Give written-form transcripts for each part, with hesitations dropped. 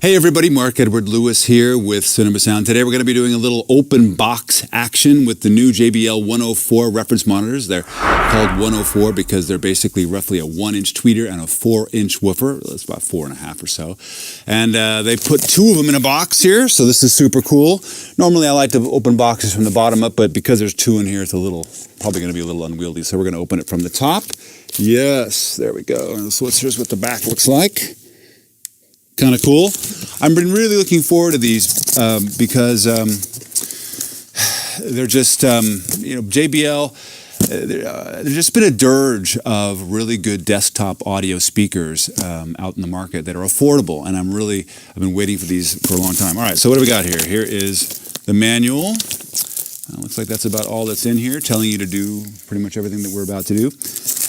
Hey everybody, Mark Edward Lewis here with Cinema Sound. Today we're going to be doing a little open box action with the new JBL 104 reference monitors. They're called 104 because they're basically roughly a 1-inch tweeter and a 4-inch woofer. That's about 4.5 or so. And they put two of them in a box here, so this is super cool. Normally I like to open boxes from the bottom up, but because there's two in here, it's probably going to be a little unwieldy. So we're going to open it from the top. Yes, there we go. So here's what the back looks like. Kind of cool. I've been really looking forward to these because they're just, JBL, there's just been a dirge of really good desktop audio speakers out in the market that are affordable, and I've been waiting for these for a long time. All right, so what do we got here? Here is the manual. Looks like that's about all that's in here, telling you to do pretty much everything that we're about to do.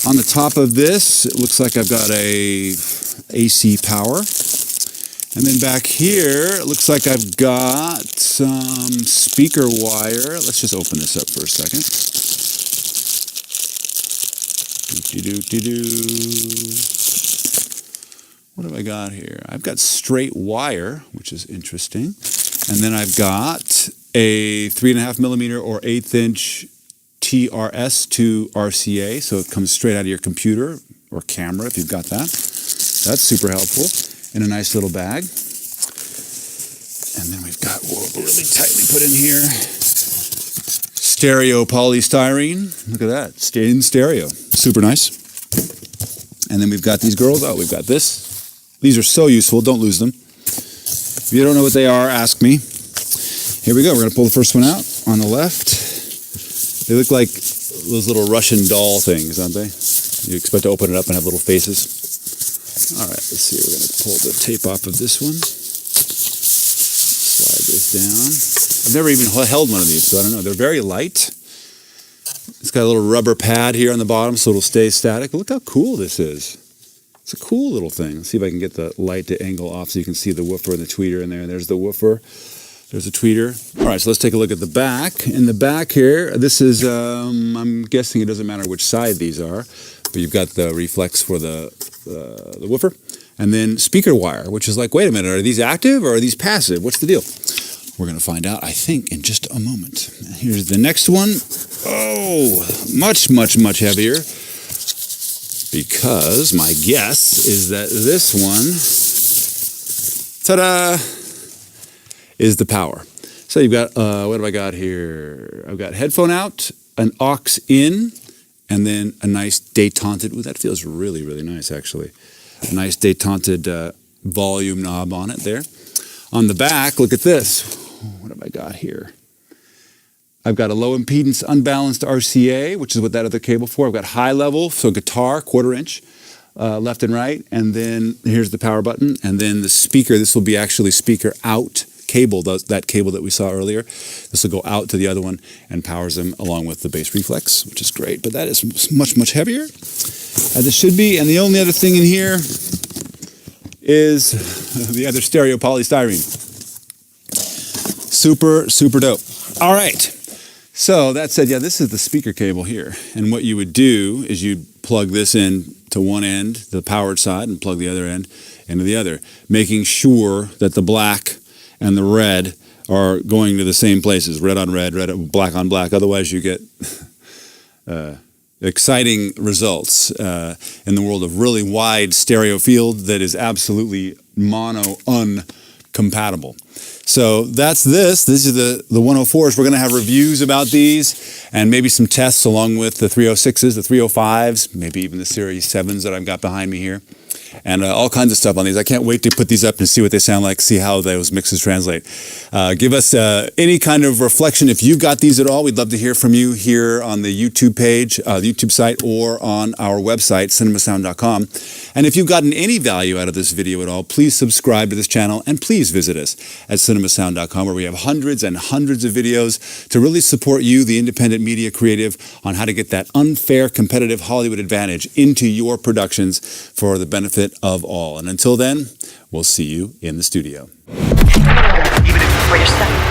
On the top of this, it looks like I've got a AC power. And then back here, it looks like I've got some speaker wire. Let's just open this up for a second. What have I got here? I've got straight wire, which is interesting. And then I've got a 3.5 millimeter or 1/8 inch TRS to RCA. So it comes straight out of your computer or camera if you've got that. That's super helpful. In a nice little bag. And then we've got, really tightly put in here, stereo polystyrene. Look at that, stay in stereo. Super nice. And then we've got these girls. Oh, we've got this. These are so useful, don't lose them. If you don't know what they are, ask me. Here we go, we're gonna pull the first one out on the left. They look like those little Russian doll things, aren't they? You expect to open it up and have little faces. All right, let's see. We're going to pull the tape off of this one. Slide this down. I've never even held one of these, so I don't know. They're very light. It's got a little rubber pad here on the bottom, so it'll stay static. Look how cool this is. It's a cool little thing. Let's see if I can get the light to angle off so you can see the woofer and the tweeter in there. There's the woofer. There's a tweeter. All right, so let's take a look at the back. In the back here, this is, I'm guessing it doesn't matter which side these are, but you've got the reflex for the woofer, and then speaker wire, which is like, wait a minute, are these active or are these passive? What's the deal? We're going to find out, I think, in just a moment. Here's the next one. Oh, much, much, much heavier, because my guess is that this one, ta-da, is the power. So you've got, what have I got here? I've got headphone out, an aux in, and then a nice detanted, ooh, that feels really, really nice, actually. A nice detanted volume knob on it there. On the back, look at this. What have I got here? I've got a low impedance unbalanced RCA, which is what that other cable for. I've got high level, so guitar, 1/4 inch, left and right. And then here's the power button. And then the speaker, this will be actually speaker out cable, that cable that we saw earlier. This will go out to the other one and powers them along with the bass reflex, which is great, but that is much, much heavier, as it should be. And the only other thing in here is the other stereo polystyrene. Super, super dope. All right, so that said, yeah, this is the speaker cable here, and what you would do is you'd plug this in to one end, the powered side, and plug the other end into the other, making sure that the black and the red are going to the same places, red on red, black on black. Otherwise, you get exciting results in the world of really wide stereo field that is absolutely mono uncompatible. So that's this. These are the 104s. We're going to have reviews about these and maybe some tests along with the 306s, the 305s, maybe even the Series 7s that I've got behind me here. And all kinds of stuff on these. I can't wait to put these up and see what they sound like, see how those mixes translate. Give us any kind of reflection if you've got these at all. We'd love to hear from you here on the YouTube page, the YouTube site, or on our website, cinemasound.com. And if you've gotten any value out of this video at all, please subscribe to this channel and please visit us at cinemasound.com, where we have hundreds and hundreds of videos to really support you, the independent media creative, on how to get that unfair competitive Hollywood advantage into your productions for the benefit of all. And until then, we'll see you in the studio. Even if you for yourself.